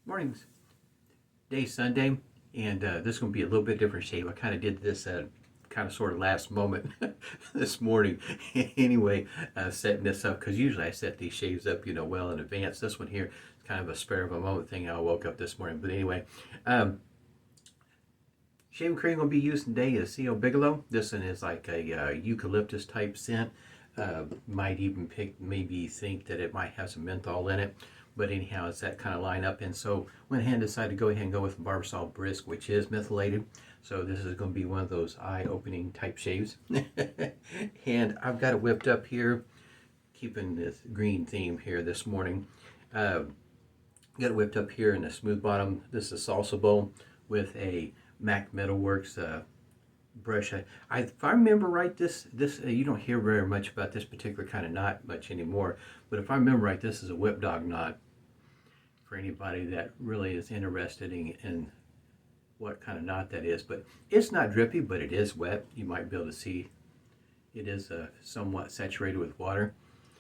Mornings. Today's Sunday, and this is going to be a little bit different shave. I kind of did this kind of sort of last moment this morning. Anyway, setting this up, because usually I set these shaves up, well in advance. This one here is kind of a spare of a moment thing. I woke up this morning. But anyway, shaving cream going to be used today is CO Bigelow. This one is like a eucalyptus type scent. Might even maybe think that it might have some menthol in it. But anyhow, it's that kind of lineup. And so went ahead and decided to go ahead and go with Barbasol Brisk, which is methylated. So this is going to be one of those eye-opening type shaves. And I've got it whipped up here, keeping this green theme here this morning. Got it whipped up here in a smooth bottom. This is a salsa bowl with a Mac Metalworks brush. If I remember right, this you don't hear very much about this particular kind of knot much anymore, but if I remember right, this is a whip dog knot for anybody that really is interested in what kind of knot that is. But it's not drippy, but it is wet. You might be able to see it is somewhat saturated with water,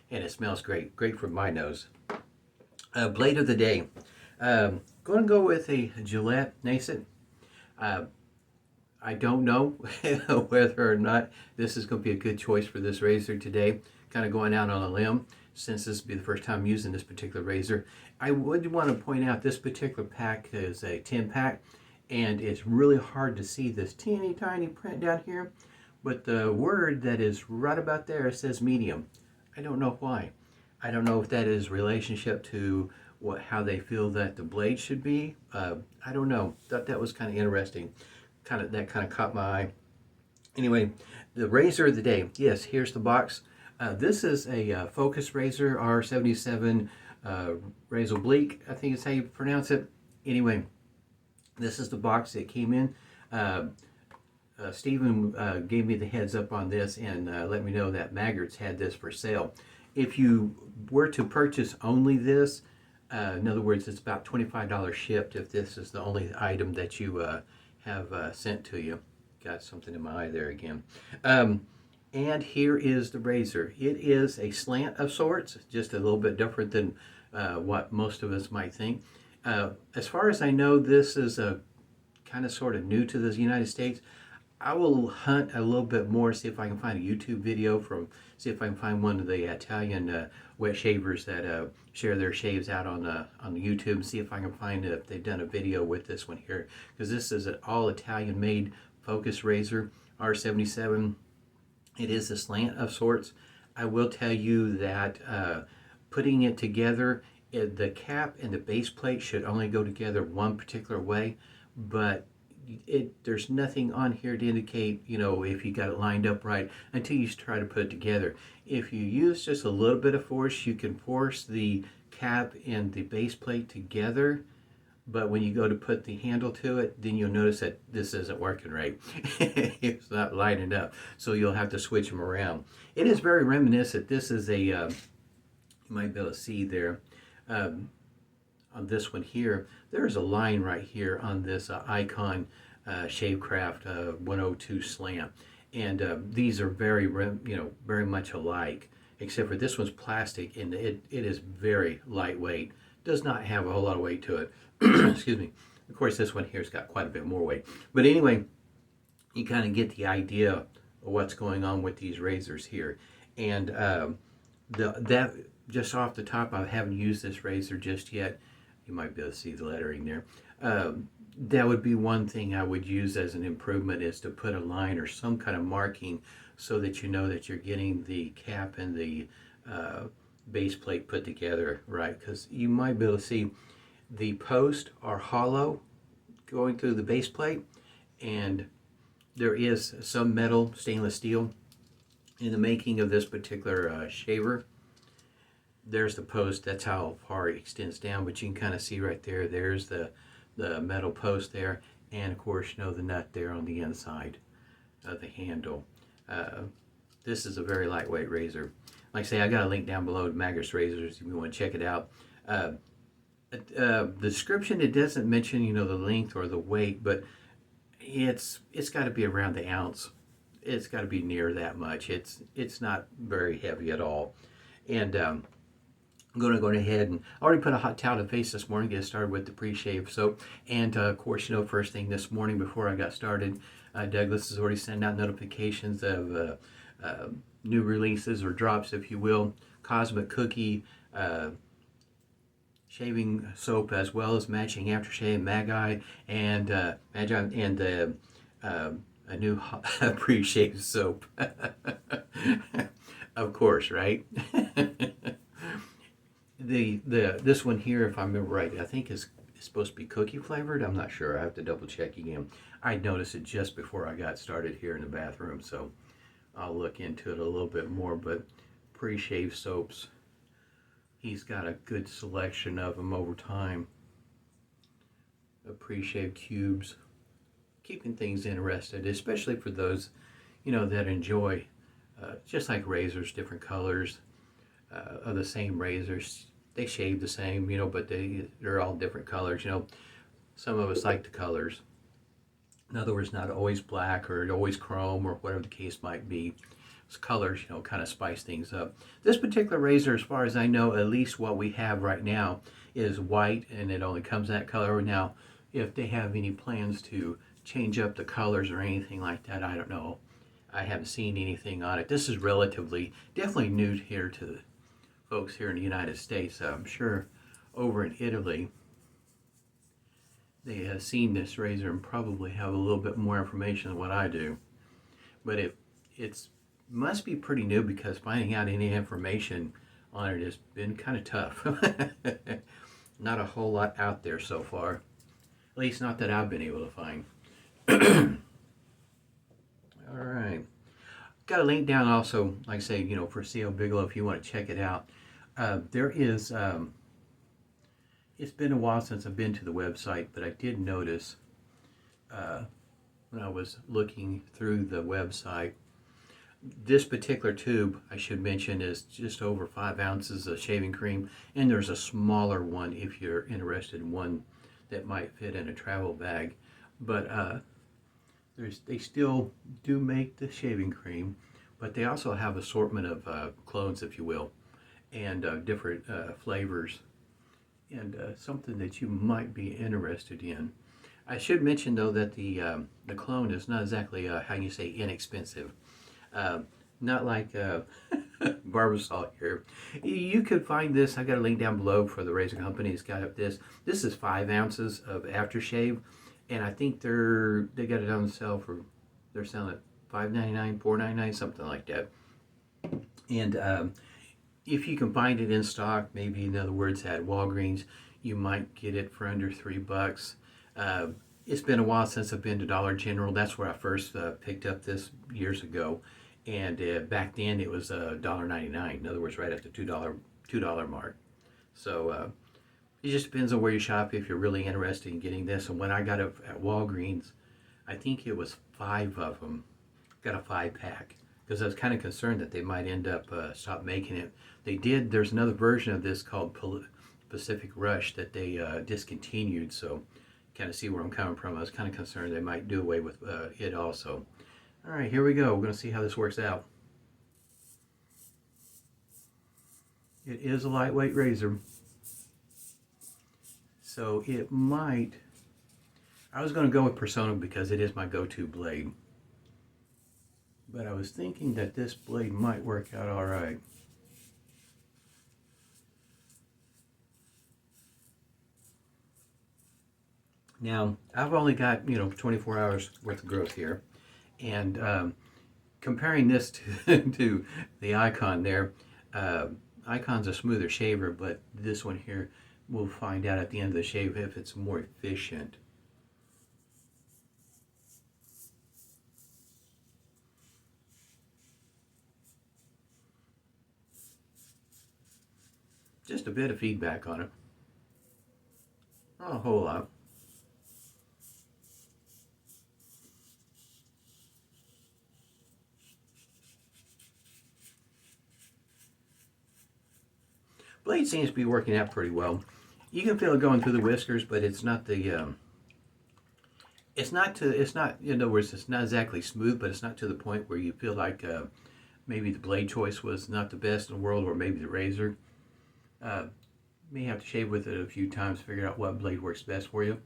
and it smells great for my nose. Blade of the day, going to go with a Gillette Nacet. I don't know whether or not this is going to be a good choice for this razor today. Kind of going out on a limb, since this will be the first time using this particular razor. I would want to point out this particular pack is a 10 pack, and it's really hard to see this teeny tiny print down here, but the word that is right about there says medium. I don't know why. I don't know if that is relationship to how they feel that the blade should be. I don't know. Thought that was kind of interesting. That kind of caught my eye. Anyway, the razor of the day. Yes, here's the box. This is a focus razor, R77 Razoblique, I think is how you pronounce it. Anyway, this is the box it came in. Stephen gave me the heads up on this and let me know that Maggots had this for sale. If you were to purchase only this, in other words, it's about $25 shipped if this is the only item that you have sent to you. Got something in my eye there again. And here is the razor. It is a slant of sorts, just a little bit different than what most of us might think. As far as I know, this is a kind of sort of new to the United States. I will hunt a little bit more, see if I can find a YouTube video see if I can find one of the Italian wet shavers that share their shaves out on YouTube, and see if I can find if they've done a video with this one here, because this is an all Italian made focus razor, R77. It is a slant of sorts. I will tell you that putting it together, the cap and the base plate should only go together one particular way, but there's nothing on here to indicate, if you got it lined up right until you try to put it together. If you use just a little bit of force, you can force the cap and the base plate together, but when you go to put the handle to it, then you'll notice that this isn't working right. It's not lining up, so you'll have to switch them around. It is very reminiscent. This is a, you might be able to see there, on this one here, there's a line right here on this Icon Shavecraft 102 slant, and these are very much alike, except for this one's plastic, and it is very lightweight. Does not have a whole lot of weight to it. Excuse me. Of course, this one here's got quite a bit more weight, but anyway, you kind of get the idea of what's going on with these razors here. And that just off the top, I haven't used this razor just yet. You might be able to see the lettering there. That would be one thing I would use as an improvement, is to put a line or some kind of marking so that you know that you're getting the cap and the base plate put together right, because you might be able to see the posts are hollow going through the base plate, and there is some metal, stainless steel, in the making of this particular shaver. There's the post, that's how far it extends down, but you can kind of see right there, there's the metal post there, and of course, the nut there on the inside of the handle. This is a very lightweight razor. Like I say, I got a link down below to Maggots razors if you want to check it out. The description, it doesn't mention, the length or the weight, but it's got to be around the ounce. It's got to be near that much. It's not very heavy at all. And I'm going to go ahead and I already put a hot towel to face this morning, get started with the pre-shave soap. And of course, first thing this morning before I got started, Douglas is already sending out notifications of new releases or drops, if you will. Cosmic Cookie shaving soap, as well as matching aftershave, Magi, and a new pre-shave soap. Of course, right? This one here, if I remember right, I think is supposed to be cookie flavored. I'm not sure. I have to double check again. I noticed it just before I got started here in the bathroom, so I'll look into it a little bit more. But pre-shave soaps, he's got a good selection of them over time. The pre-shave cubes, keeping things interested, especially for those that enjoy just like razors, different colors of the same razors. They shave the same, but they're all different colors. Some of us like the colors. In other words, not always black or always chrome or whatever the case might be. It's colors, kind of spice things up. This particular razor, as far as I know, at least what we have right now, is white, and it only comes that color. Now, if they have any plans to change up the colors or anything like that, I don't know. I haven't seen anything on it. This is definitely new here to the folks here in the United States. I'm sure over in Italy they have seen this razor and probably have a little bit more information than what I do. But it must be pretty new, because finding out any information on it has been kind of tough. Not a whole lot out there so far. At least not that I've been able to find. All right. Got a link down also, like I say, for C.L. Bigelow, if you want to check it out. There is, it's been a while since I've been to the website, but I did notice when I was looking through the website, this particular tube, I should mention, is just over 5 ounces of shaving cream, and there's a smaller one if you're interested in one that might fit in a travel bag. But they still do make the shaving cream, but they also have assortment of clones, if you will, and different flavors, and something that you might be interested in. I should mention, though, that the clone is not exactly, how you say, inexpensive. Not like Barbasol here. You could find this. I got a link down below for the razor company. It's got up this. This is 5 ounces of aftershave, and I think they got it on sale for, they're selling it $5.99, $4.99, something like that. And if you can find it in stock, maybe in other words at Walgreens, you might get it for under $3. It's been a while since I've been to Dollar General. That's where I first picked up this years ago, and back then it was $1.99. In other words, right at the $2 mark. So it just depends on where you shop if you're really interested in getting this. And when I got it at Walgreens, I think it was 5 of them. Got a 5-pack, because I was kind of concerned that they might end up stop making it. They did. There's another version of this called Pacific Rush that they discontinued. So kind of see where I'm coming from. I was kind of concerned they might do away with it also. All right, here we go. We're going to see how this works out. It is a lightweight razor, so it might. I was going to go with Persona because it is my go-to blade, but I was thinking that this blade might work out all right. Now, I've only got 24 hours worth of growth here, and comparing this to the Icon there, Icon's a smoother shaver, but this one here, we'll find out at the end of the shave if it's more efficient. Just a bit of feedback on it. Not a whole lot. Blade seems to be working out pretty well. You can feel it going through the whiskers, but it's not the it's not in other words, it's not exactly smooth, but it's not to the point where you feel like maybe the blade choice was not the best in the world, or maybe the razor. May have to shave with it a few times, figure out what blade works best for you.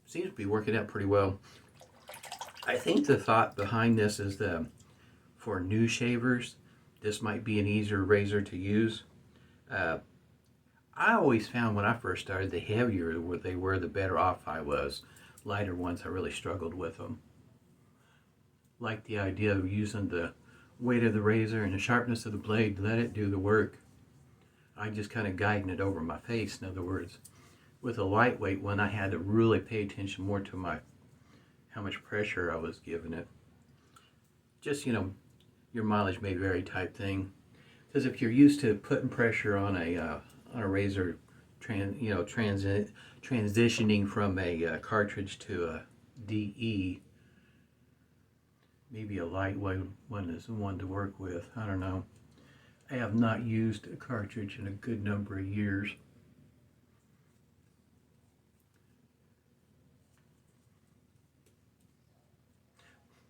Seems to be working out pretty well. I think the thought behind this is that for new shavers, this might be an easier razor to use. I always found when I first started, the heavier they were, the better off I was. Lighter ones, I really struggled with them. Like the idea of using the weight of the razor and the sharpness of the blade to let it do the work. I just kind of guiding it over my face, in other words. With a lightweight one, I had to really pay attention more to how much pressure I was giving it. Just, your mileage may vary type thing. Because if you're used to putting pressure on a razor, transitioning from a cartridge to a DE, maybe a lightweight one is the one to work with. I don't know. I have not used a cartridge in a good number of years.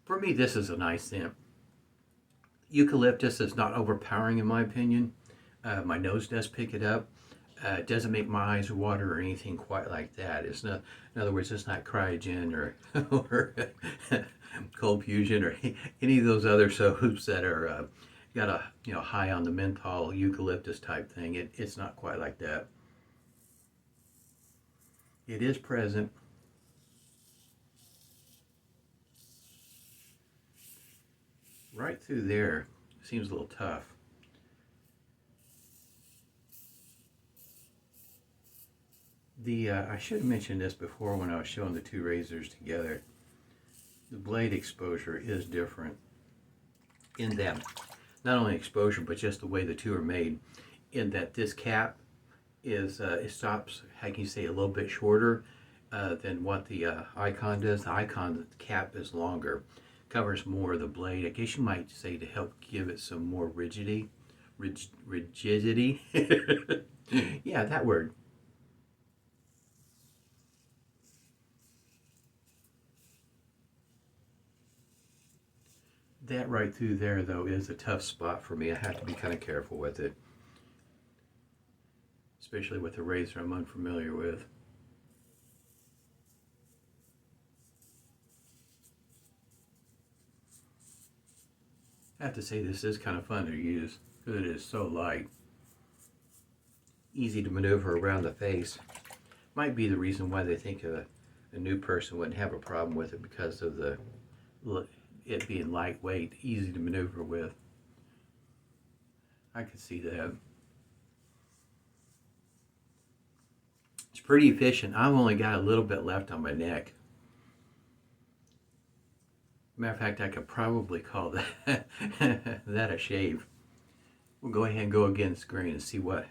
For me, this is a nice scent. Eucalyptus is not overpowering in my opinion. My nose does pick it up. It doesn't make my eyes water or anything quite like that. It's not, in other words, it's not Cryogen or Cold Fusion or any of those other soaps that are got a high on the menthol eucalyptus type thing. It's not quite like that. It is present. Right through there seems a little tough. I should have mentioned this before when I was showing the two razors together. The blade exposure is different in that, not only exposure, but just the way the two are made. In that this cap is, it stops, how can you say, a little bit shorter than what the Icon does. The Icon cap is longer, covers more of the blade. I guess you might say to help give it some more rigidity. Rigidity? Yeah, that word. That right through there, though, is a tough spot for me. I have to be kind of careful with it, especially with a razor I'm unfamiliar with. I have to say this is kind of fun to use because it is so light. Easy to maneuver around the face. Might be the reason why they think a new person wouldn't have a problem with it, because of it being lightweight, easy to maneuver with. I could see that. It's pretty efficient. I've only got a little bit left on my neck. Matter of fact, I could probably call that that a shave. We'll go ahead and go against grain and see what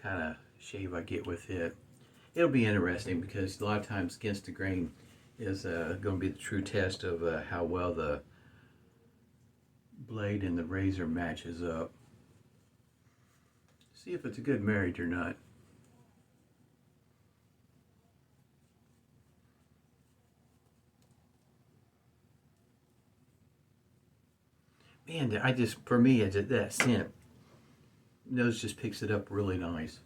kind of shave I get with it. It'll be interesting because a lot of times against the grain is going to be the true test of how well the blade and the razor matches up. See if it's a good marriage or not. Man, for me, it's that scent. Nose just picks it up really nice.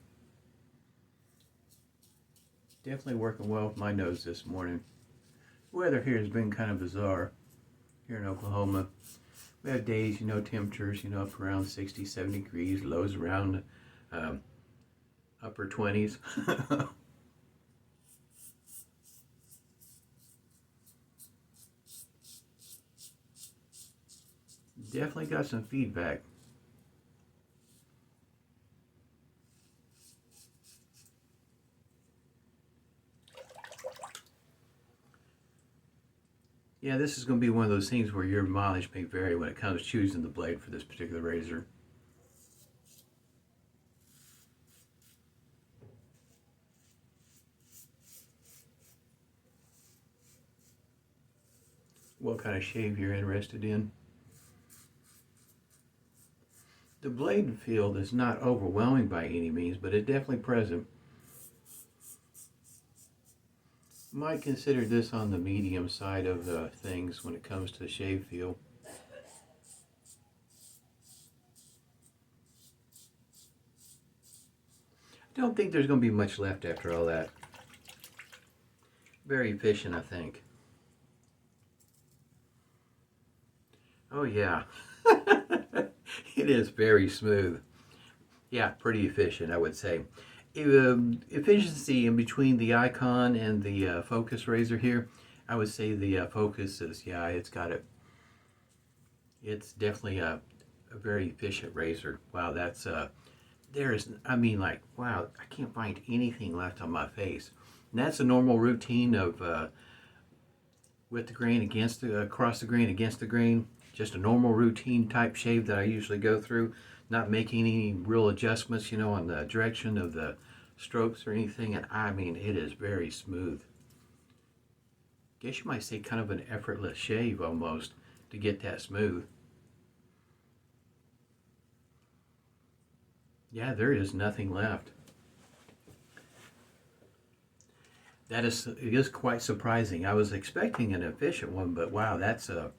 Definitely working well with my nose this morning. The weather here has been kind of bizarre here in Oklahoma. We have days, temperatures, up around 60, 70 degrees, lows around upper 20s. Definitely got some feedback. Yeah, this is going to be one of those things where your mileage may vary when it comes to choosing the blade for this particular razor. What kind of shave you're interested in. The blade field is not overwhelming by any means, but it's definitely present. Might consider this on the medium side of things when it comes to shave feel. Don't think there's going to be much left after all that. Very efficient, I think. Oh yeah, it is very smooth. Yeah, pretty efficient, I would say. Efficiency in between the Icon and the Focus razor here, I would say the Focus is, yeah, it's definitely a very efficient razor. Wow, that's, I mean, like, wow, I can't find anything left on my face. And that's a normal routine of with the grain against the, across the grain, against the grain. Just a normal routine type shave that I usually go through. Not making any real adjustments, you know, on the direction of the strokes or anything. And I mean, it is very smooth. Guess you might say kind of an effortless shave almost to get that smooth. Yeah, there is nothing left. It is quite surprising. I was expecting an efficient one, but wow, that's a,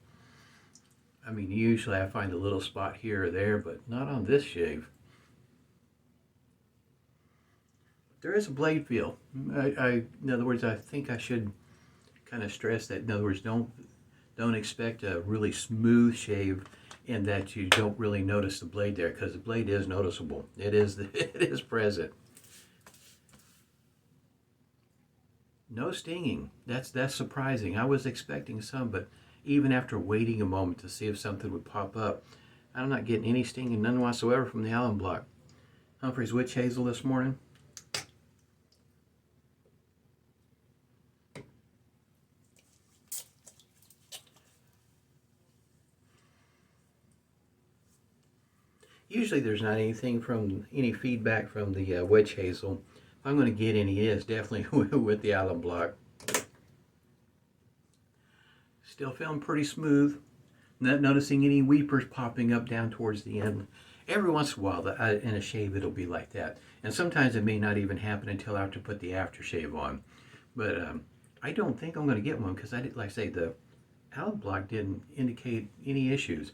I mean, usually I find a little spot here or there, but not on this shave. There is a blade feel. In other words, I think I should kind of stress that. In other words, don't expect a really smooth shave, and that you don't really notice the blade there, because the blade is noticeable. It is it is present. No stinging. That's surprising. I was expecting some, but even after waiting a moment to see if something would pop up, I'm not getting any stinging, none whatsoever from the alum block. Humphreys witch hazel this morning. Usually there's not any feedback from the witch hazel. If I'm going to get any, it is definitely with the alum block. Still feeling pretty smooth. Not noticing any weepers popping up down towards the end. Every once in a while, in a shave, it'll be like that. And sometimes it may not even happen until after I put the aftershave on. But I don't think I'm going to get one, because like I say, the alum block didn't indicate any issues.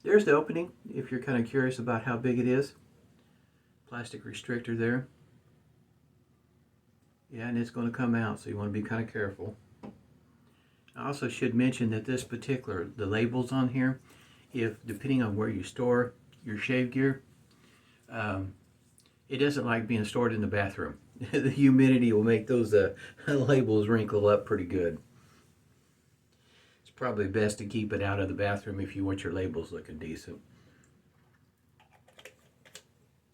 There's the opening, if you're kind of curious about how big it is. Plastic restrictor there. Yeah, and it's going to come out, so you want to be kind of careful. I also should mention that the labels on here, depending on where you store your shave gear, it doesn't like being stored in the bathroom. The humidity will make those labels wrinkle up pretty good. It's probably best to keep it out of the bathroom if you want your labels looking decent.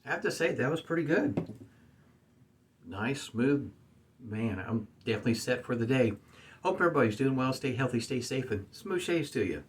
I have to say, that was pretty good. Nice, smooth. Man, I'm definitely set for the day. Hope everybody's doing well. Stay healthy, stay safe, and smooth shaves to you.